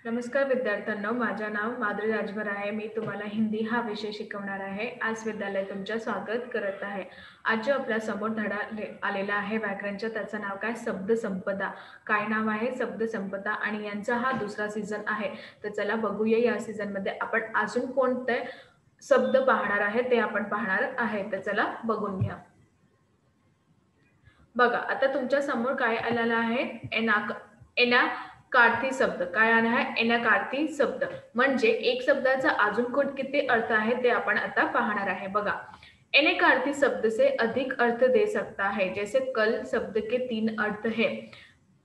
नमस्कार विद्यार्थ्यांनो, माझे नाव माधुरी राजभर आहे. मी तुम्हाला हिंदी हा विषय शिकवणार आहे. आज विद्यालय तुमचं स्वागत करत आहे. आज जो आपल्या समोर धडा आलेला आहे व्याकरणचा, त्याचं नाव काय? शब्द संपदा. काय नाव आहे? शब्द संपदा. आणि यांचा हा दुसरा सीझन आहे. तर चला बघूया या सीझनमध्ये आपण अजून कोणते शब्द पाहणार आहे ते आपण पाहणार आहे. तर चला बघून घ्या. बघा, आता तुमच्या समोर काय आलेलं आहे? एनाकार्थी शब्द. काय आला आहे? एनाकार्थी शब्द म्हणजे एक शब्दाचा अजून किती अर्थ आहे ते आपण आता पाहणार आहे. बघा, एनाकार्थी शब्द से अधिक अर्थ दे सकता है. जैसे कल शब्द के 3 अर्थ है.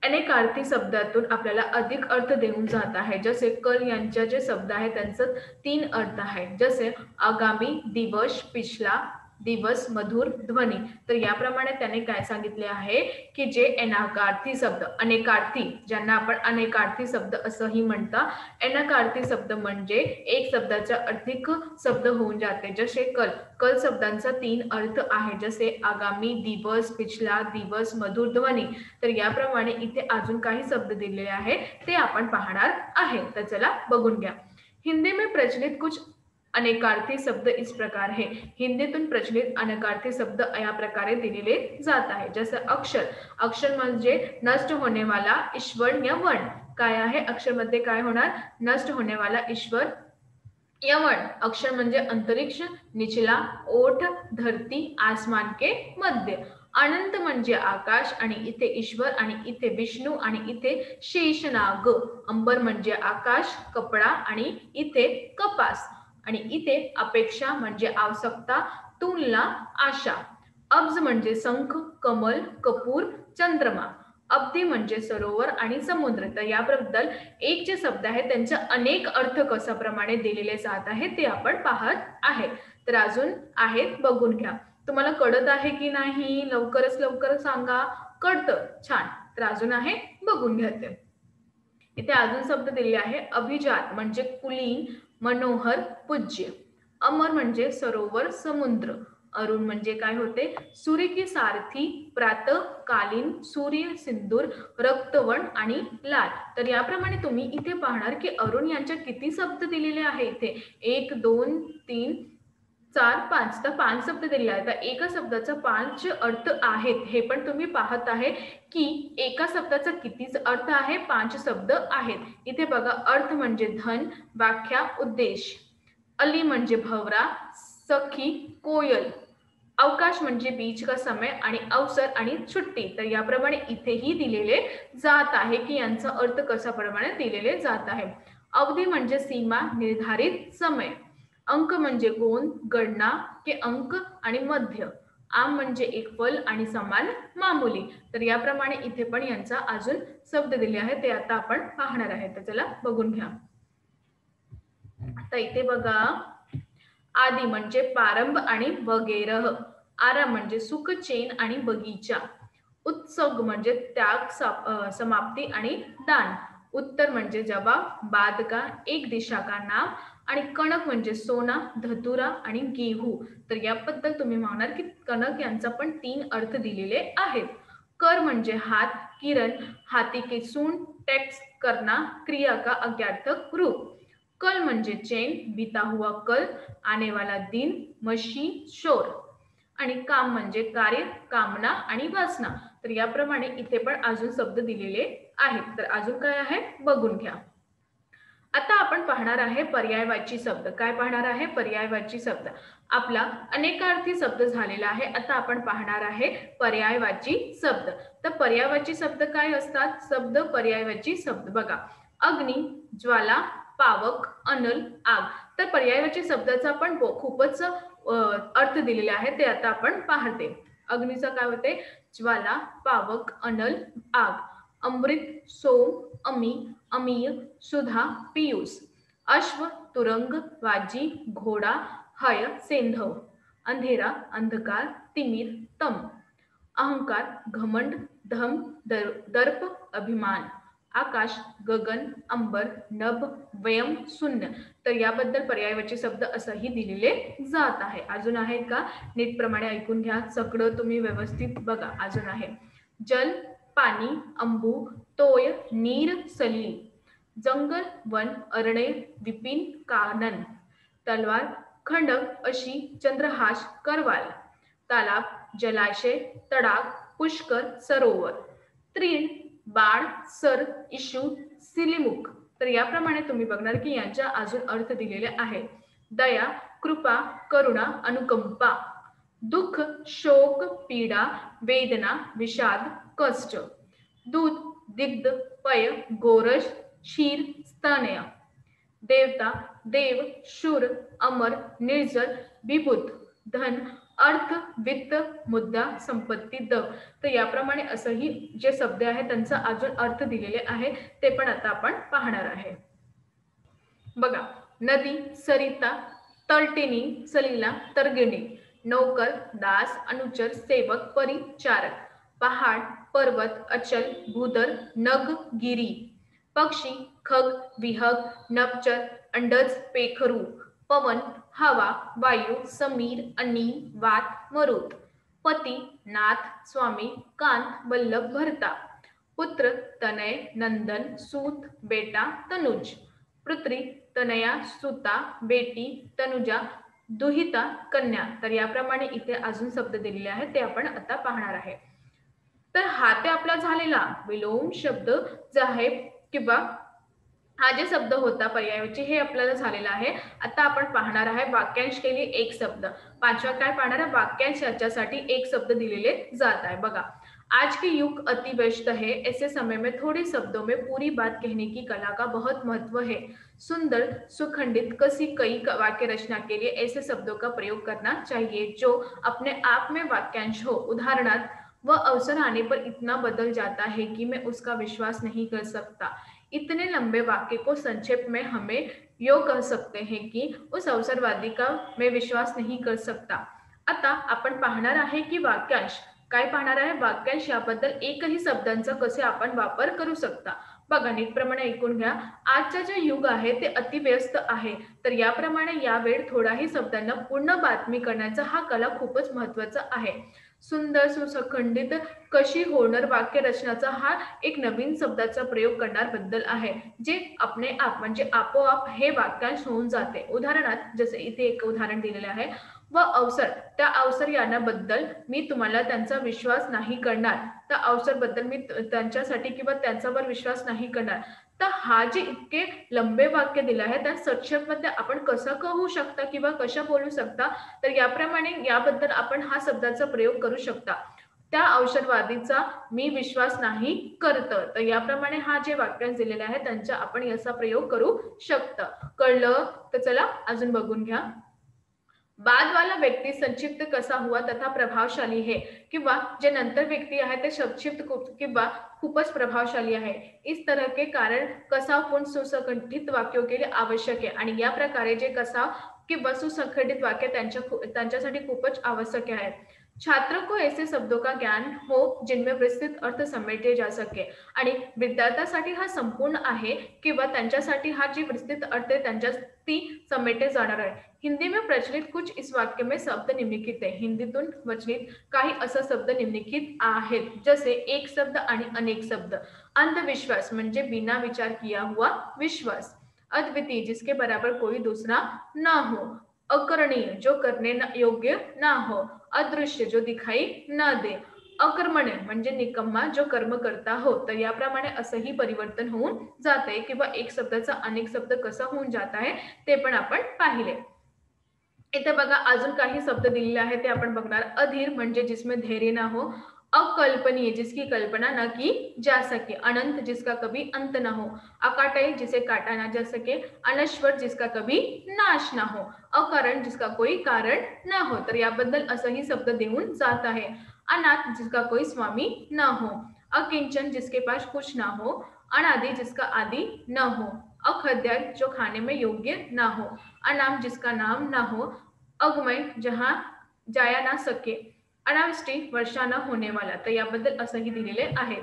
अनेकार्थी शब्दातून आपल्याला अधिक अर्थ देऊन जात आहे. जसे कल यांचे जे शब्द आहे त्यांचं 3 अर्थ आहे. जसे आगामी, दिवस, पिछला दिवस, मधुर, ध्वनी. तर याप्रमाणे त्याने काय सांगितले आहे की जे अनेकार्थी शब्द, अनेकार्थी, ज्यांना आपण अनेकार्थी शब्द असंही म्हणतात, अनेकार्थी शब्द म्हणजे एक शब्दाचा अधिक शब्द होऊन जाते. जसे कल, कल शब्दांचा 3 अर्थ आहे. जसे आगामी, दिवस, पिछला दिवस, मधुर, ध्वनी. तर याप्रमाणे इथे अजून काही शब्द दिलेले आहे ते आपण पाहणार आहे. तर चला बघून घ्या. हिंदी में प्रचलित कुछ अनेकार्थी शब्द इस प्रकार है. हिंदीतून प्रचलित अनेकार्थी शब्द या प्रकारे दिलेले जात आहे. जसं अक्षर, अक्षर म्हणजे नष्ट होने वाला ईश्वर या वर्ण. काय आहे? अक्षर मध्ये काय होणार? नष्ट होने वाला ईश्वर या वर्ण. अक्षर म्हणजे अंतरिक्ष, निचला, ओठ, धरती, आसमान के मध्य. अनंत म्हणजे आकाश आणि इथे ईश्वर आणि इथे विष्णू आणि इथे शेषनाग. अंबर म्हणजे आकाश, कपडा आणि इथे कपास आणि इथे अपेक्षा म्हणजे आवश्यकता, तुलना, आशा. अब्ज म्हणजे शंख, कमल, कपूर, चंद्रमा. अब्धी म्हणजे सरोवर आणि समुद्र. तर याबद्दल एक जे शब्द आहे त्यांचे अनेक अर्थ कशा प्रमाणे दिलेले जात आहे ते आपण पाहत आहे. तर अजून आहेत, बघून घ्या. तुम्हाला कळत आहे की नाही? लवकरच लवकर सांगा. कळतं? छान. तर अजून आहे, बघून घ्या. ते इथे अजून शब्द दिले आहे. अभिजात म्हणजे कुलीन, मनोहर, पूज्य. अमर म्हणजे सरोवर, समुद्र. अरुण म्हणजे काय होते? सूर्य की सारथी, प्रातःकालीन, सूर्य, सिंदूर, रक्तवर्ण आणि लाल. तर याप्रमाणे तुम्ही इथे पाहणार की अरुण यांच्या किती शब्द दिलेले आहे इथे? 1 2 3 4 5. तर 5 शब्द दिलेले आहेत. तर एका शब्दाचा 5 अर्थ आहेत. हे पण तुम्ही पाहत आहे की एका शब्दाचा किती अर्थ आहे? 5 शब्द आहेत. इथे बघा, अर्थ म्हणजे धन, व्याख्या, उद्देश. अली म्हणजे भवरा, सखी, कोयल. अवकाश म्हणजे बीच का समय आणि अवसर आणि सुट्टी. तर याप्रमाणे इथेही दिलेले जात आहे की यांचा अर्थ कशाप्रमाणे दिलेले जात आहे. अवधी म्हणजे सीमा, निर्धारित समय. अंक म्हणजे गुण, गणना के अंक आणि मध्य. आम म्हणजे एक फल आणि समान, मामूली. तर याप्रमाणे इथे पण यांचा अजून शब्द दिले आहे ते आता आपण पाहणार आहे. तर चला बघून घ्या. आता इथे बघा, आदि म्हणजे प्रारंभ आणि वगैरे. आराम म्हणजे सुख, चैन आणि बगीचा. उत्सव म्हणजे त्याग, समाप्ती आणि दान. उत्तर म्हणजे जवाब, बाद का, एक दिशा का नाम. आणि कणक म्हणजे सोना, धतुरा आणि गेहू. तर याबद्दल तुम्ही म्हणणार की कणक यांचा पण 3 अर्थ दिलेले आहेत. कर म्हणजे हात, किरण, हाथी के सूंड, टॅक्स करना, क्रिया का अज्ञार्थक रूप. कल म्हणजे चैन, बीता हुआ कल, आने वाला दिन, मशीन, शोर. आणि काम म्हणजे कार्य, कामना आणि वासना. तर याप्रमाणे इथे पण अजून शब्द दिलेले आहेत. तर अजून काय आहे, बघून घ्या. आता आपण पाहणार आहे पर्यायवाची शब्द. काय पाहणार आहे? पर्यायवाची शब्द. आपला अनेकार्थी शब्द झालेला आहे. आता आपण पाहणार आहे पर्यायवाची शब्द. तर पर्यायवाची शब्द काय असतात? शब्द पर्यायवाची शब्द बघा, अग्नी, ज्वाला, पावक, अनल, आग. तर पर्यायवाची शब्दाचा पण खूपच अर्थ दिलेले आहे ते आता आपण पाहते. अग्नीचा काय होते? ज्वाला, पावक, अनल, आग. अमृत, सोम, अमी, अमीय, सुधा, पीयूष. अश्व, तुरंग, वाजी, घोडा, हय, सेंधव. अंधेरा, अंधकार, तिमिर, तम. अहंकार, घमंड, धम, दर्प, अभिमान. आकाश, गगन, अंबर, नभ, वयम, शून्य. तर याबद्दल पर्यायवाची शब्द असंही दिलेले जात आहे. अजून आहेत का? नीटप्रमाणे ऐकून घ्या. सगळं तुम्ही व्यवस्थित बघा. अजून आहे जल, पाणी, अंबू, तोय, नीर, सलील. जंगल, वन, अरण्य, विपिन, कानन, तलवार, खंडक, अशी, चंद्रहास, करवाल, तालाब, जलाशय, तडाग, पुष्कर, सरोवर, तृण, बाण, सर, इशू, सिलिमुख. तर याप्रमाणे तुम्ही बघणार की यांच्या अजून अर्थ दिलेले आहे. दया, कृपा, करुणा, अनुकंपा, दुःख, शोक, पीडा, वेदना, विषाद, कष्ट, दूध, दिग्ध, पय, गोरज, क्षीर, स्तनय, देवता, देव, शूर, अमर, निर्जल, विभूत, धन, अर्थ, वित्त, मुद्दा, संपत्ती, दव. तर याप्रमाणे असंही जे शब्द आहेत त्यांचा अजून अर्थ दिलेले आहे ते पण आता आपण पाहणार आहे. बघा, नदी, सरिता, तलटिनी, सलीला, तरगिणी, नौकर, दास, अनुचर, सेवक, परिचारक, पहाड, पर्वत, अचल, भूदर, नग, गिरी, पक्षी, खग, विहग, नभचर, अंडज, पेखरू, पवन, हवा, वायू, समीर, अनिल, वात, मरुत, पती, नाथ, स्वामी, कांत, वल्लभ, भरता, पुत्र, तनय, नंदन, सूत, बेटा, तनुज, पुत्री, तनया, सुता, बेटी, तनुजा, दुहिता, कन्या. तर याप्रमाणे इथे अजून शब्द दिलेले आहेत ते आपण आता पाहणार आहे. तर हा ते आपला झालेला विलोम शब्द जो आहे किंवा हा जे शब्द होता पर्यायाचे हे आपल्याला झालेला आहे. आता आपण पाहणार आहे वाक्यांश के लिए एक शब्द. पाचवा काय पाहणार आहे, वाक्यांश याच्यासाठी एक शब्द दिलेले जात आहे. बघा, आज के युग अति व्यस्त है, ऐसे समय में थोड़े शब्दों में पूरी बात कहने की कला का बहुत महत्व है. सुंदर, सुखंडित, कसी कई वाक्य रचना के लिए ऐसे शब्दों का प्रयोग करना चाहिए जो अपने आप में वाक्यांश हो. उदाहरणार्थ, वह अवसर आने पर इतना बदल जाता है कि मैं उसका विश्वास नहीं कर सकता. इतने लंबे वाक्य को संक्षेप में हमें यो कह सकते हैं की उस अवसरवादी का मैं विश्वास नहीं कर सकता. आता आपण पाहणार आहे की वाक्यांश काय पाहणार आहे, वाक्यांश याबद्दल एकही शब्दांचा कसे आपण वापर करू शकता. बघा, नीटप्रमाणे ऐकून घ्या. आजचं जे युग आहे ते अतिव्यस्त आहे, तर याप्रमाणे या वेळ थोडाही शब्दांना पूर्ण बातमी करण्याचा हा कला खूपच महत्वाचा आहे. सुंदर, सुसखंडित, कशी होणार वाक्य रचनाचा हा एक नवीन शब्दाचा प्रयोग करणार बद्दल आहे, जे अपने आप म्हणजे आपोआप हे वाक्यांश होऊन जाते. उदाहरणार्थ, जसे इथे एक उदाहरण दिलेले आहे, व अवसर, त्या अवसर यानाबद्दल मी तुम्हाला त्यांचा विश्वास नाही करणार. त्या अवसर बद्दल मी त्यांच्यासाठी किंवा त्यांच्यावर विश्वास नाही करणार. तर हा जे इतके लंबे वाक्य दिले आहे त्या संक्षेपमध्ये आपण कसं कहू शकता किंवा कशा बोलू शकता, तर याप्रमाणे याबद्दल आपण हा शब्दाचा प्रयोग करू शकता. त्या अवसरवादीचा मी विश्वास नाही करत. तर याप्रमाणे हा जे वाक्यांश दिलेले आहे त्यांचा आपण याचा प्रयोग करू शकता. कळलं? तर चला अजून बघून घ्या. बाद वाला व्यक्ति संक्षिप्त कसा हुआ तथा प्रभावशाली है, किंवा जे नंतर व्यक्ती आहे ते संक्षिप्त किंवा खूपच प्रभावशाली आहे. इस तरह के कारण कसावपूर्ण सुसंगठित वाक्यों के लिए आवश्यक है. आणि या प्रकारे जे कसाव किंवा सुसंगठित वाक्य त्यांच्यासाठी खूपच आवश्यक आहे. छात्रों को ऐसे शब्दों का ज्ञान हो जिनमें विस्तृत अर्थ समेटे जा सके. आणि विद्यार्थ्यांसाठी हा संपूर्ण आहे किंवा त्यांच्यासाठी हा जी विस्तृत अर्थ आहे त्यांच्या ती समेटे जाणार आहे. हिंदी में प्रचलित कुछ इस वाक्य में शब्द निम्नलिखित है. हिंदीतून प्रचलित काही असा शब्द निम्नलिखित आहेत, जसे एक शब्द आणि अनेक शब्द. अंधविश्वास म्हणजे बिना विचार किया हुआ विश्वास. अद्वितीय, जिसके बराबर कोई दूसरा ना हो. अकरणीय, जो करने योग्य ना हो. अदृश्य, जो दिखाई ना दे. अकर्मण्य म्हणजे निकम्मा, जो कर्म करता हो. तर याप्रमाणे असंही परिवर्तन होऊन जाते किंवा एक शब्दाचा अनेक शब्द कसा होऊन जात आहे ते पण आपण पाहिले. इथे बघा अजून काही शब्द दिलेले आहेत ते आपण बघणार. अधीर म्हणजे जिसमें धैर्य ना हो. अकल्पनीय, जिसकी कल्पना न की जा सके. अनंत, जिसका कभी अंत ना हो. अकाटय, जिसे काटा ना जा सके. अनश्वर, जिसका कभी नाश ना हो. अकारण, जिसका कोई कारण ना हो. तर याबद्दल असंही शब्द देऊन जात आहे. अनाथ, जिसका कोई स्वामी ना हो. अकिंचन, जिसके पास कुछ ना हो. अनादि, जिसका आदि न हो. अखद्य, जो खाने में योग्य ना हो. अनाम, जिसका नाम ना हो. अगमय, जहां जाया ना सके. अनावृष्टी, वर्षा न होने वाला. तर याबद्दल असंही दिलेले आहे.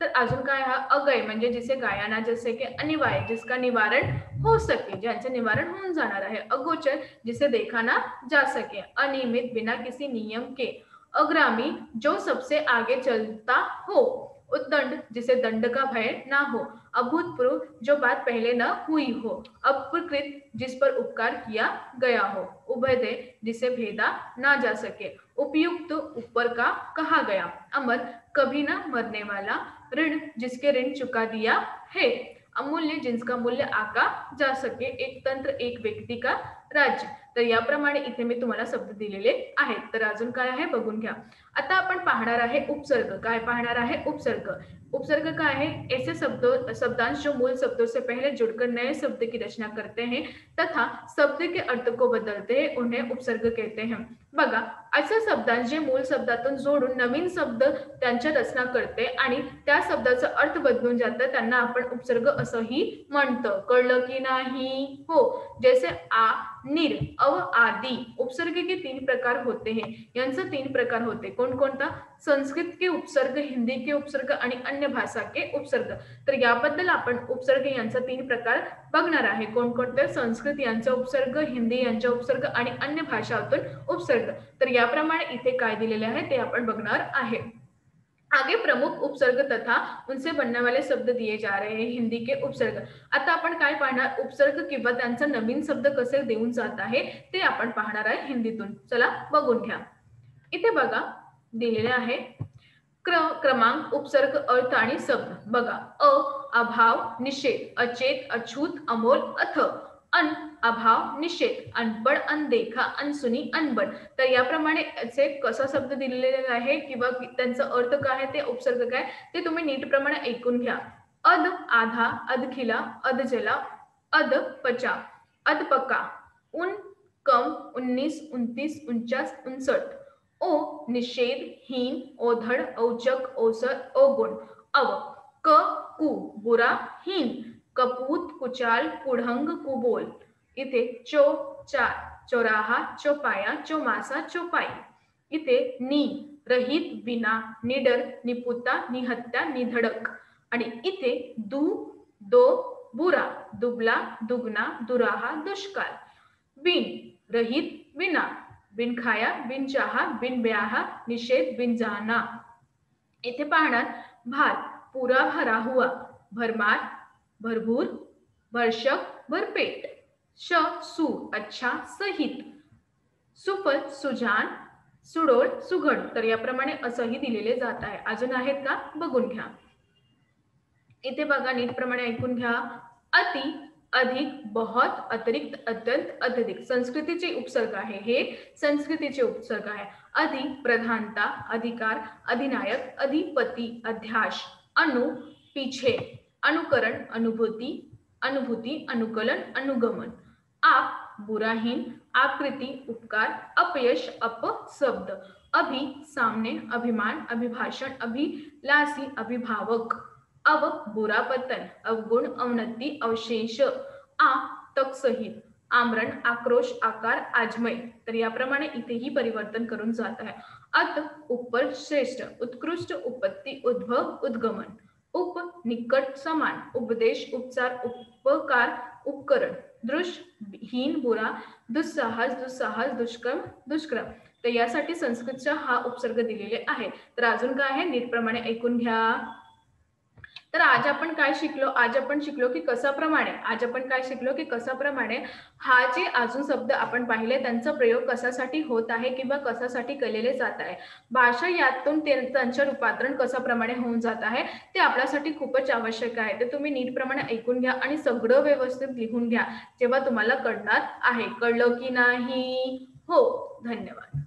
तर अजून काय हा अगय म्हणजे जिसे गाया ना जैसे की. अनिवार्य, जिसका निवारण हो सके, ज्यांचे निवारण होऊन जाणार आहे. अगोचर, जिसे देखा ना जा सके. अनियमित, बिना किसी नियम के. अग्रामी, जो सबसे आगे चलता हो. उद्दंड, जिसे दंड का भय ना हो. अभूतपूर्व जो बात पहले न हुई हो, अपकृत जिस पर उपकार किया गया हो, उभयदेय जिसे भेदा ना जा सके, उपयुक्त ऊपर का कहा गया, अमर कभी ना मरने वाला, ऋण जिसके ऋण चुका दिया है, अमूल्य जिसका मूल्य आका जा सके, एक तंत्र एक व्यक्ती का राज्य. तर याप्रमाणे इथे मी तुम्हाला शब्द दिलेले आहेत. तर अजून काय आहे बघून घ्या. आता आपण पाहणार आहे उपसर्ग. काय पाहणार आहे उपसर्ग. उपसर्ग क्या है? ऐसे शब्दों शब्दांश जो मूल शब्दों से पहले जुड़कर नए शब्द की रचना करते हैं तथा शब्द के अर्थ को बदलते हैं, उन्हें उपसर्ग कहते हैं. बघा, असे शब्दांश जे मूल शब्दातून जोडून नवीन शब्द त्यांच्या रचना करते आणि त्या शब्दाचा अर्थ बदलून जातं, त्यांना आपण उपसर्ग असंही म्हणतो. कळलं की नाही? हो. जैसे आ, निर, अव, आदि उपसर्ग के 3 प्रकार होते हैं. यांचे 3 प्रकार होते. कोणकोणता? संस्कृत के उपसर्ग, हिंदी के उपसर्ग आणि अन्य भाषा के उपसर्ग. तर याबद्दल आपण उपसर्ग यांचा 3 प्रकार बघणार आहे. कोणकोणते? संस्कृत यांचा उपसर्ग, हिंदी यांचा उपसर्ग आणि अन्य भाषातून उपसर्ग. तर याप्रमाणे इथे काय दिलेले आहे ते आपण बघणार आहे. आगे प्रमुख उपसर्ग तथा उनसे बनने वाले शब्द दिए जा रहे हैं. हिंदी के उपसर्ग. आता आपण काय पाहणार? उपसर्ग किंवा त्यांचा नवीन शब्द कसे देऊन जात आहे ते आपण पाहणार आहे हिंदीतून. चला बघून घ्या. इथे बघा दिलेले आहे क्रमांक, उपसर्ग, अर्थ आणि शब्द. बघा, अभाव, निषेध, अचेत, अछूत, अमोल, अथ. अन, अभाव, निषेध, अनपढ़, अनदेखा, अनसुनी, अनबन. तर याप्रमाणे असे कसा शब्द दिलेला आहे किंवा त्यांचा अर्थ काय आहे, ते उपसर्ग काय ते तुम्ही नीट प्रमाणे ऐकून घ्या. अध, आधा, अधखिला, अधजला, अधपचा, अधपका, उन, कम, 19, 29, 49, 59. ओ, निषेध, हीन, ओधड़, औचक, औसर, अवगुण. अव, क, कु, बुरा, हीन, कपूत, कुचाल, कुढंग, कुबोल. इथे चो, चार, चौराहा, चौपाया, चौमासा, चौपाई. इथे नी, रहित, बिना, निडर, निपुता, निहत्या, निधडक. आणि इथे दु, दो, बुरा, दुबला, दुगना, दुराहा, दुष्काळ. बिन, रहित, बिना, बिन खाया, बिन चाहा, बिन ब्याहा, निषेध, बिन जाना. इथे पाहणार भात, पुरा भरा हुआ, भरमार, भरपूर, भरशक, भरपेट. श, सु, अच्छा, सहित, सुफल, सुजान, सुडोल, सुघड. तर याप्रमाणे असंही दिलेले जात आहे. अजून आहेत का बघून घ्या. इथे बघा नीट प्रमाणे ऐकून घ्या. अति, अधिक, बहुत, अतिरिक्त, अत्यंत, अत्यधिक. संस्कृतीचे उपसर्ग आहे हे. संस्कृतीचे उपसर्ग आहे. अधि, प्रधानता, अधिकार, अधिनायक, अधिपति, अध्यास. अनु, पीछे, अनुकरण, अनुभूति, अनुभूति, अनुकलन, अनुगमन. आप, बुराहीन, आकृति, उपकार, अपयश, अपशब्द. अभि, सामने, अभिमान, अभिभाषण, अभिलाषी, अभिभावक. अव, बुरा, पतन, अवगुण, अवनति, अवशेष. आ, तक सहित, आमरण, आक्रोश, आकार, आजमय. तर याप्रमाणे इथेही परिवर्तन करून जात आहे. अत, ऊपर, श्रेष्ठ, उत्कृष्ट, उपत्ती, उद्भव, उद्गमन. उप, निकट, समान, उपदेश, उपचार, उपकार, उपकरण. दृश, हीन, बुरा, दुस्साहस, दुस्साहस, दुष्कर्म, दुष्क्रम. तर यासाठी संस्कृतचा हा उपसर्ग दिलेले आहे. तर अजून काय आहे नीट प्रमाणे ऐकून घ्या. तर आज आपण काय शिकलो? आज आपण शिकलो की कशाप्रमाणे हा जे अजून शब्द आपण पाहिले त्यांचा प्रयोग कशासाठी होत आहे किंवा कशासाठी केलेले जात आहे. भाषा यातून त्यांचे रूपांतरण कशाप्रमाणे होऊन जात आहे ते आपल्यासाठी खूपच आवश्यक आहे. ते तुम्ही नीट प्रमाणे ऐकून घ्या आणि सगळं व्यवस्थित लिहून घ्या जेव्हा तुम्हाला कळणार आहे. कळलं की नाही? हो. धन्यवाद.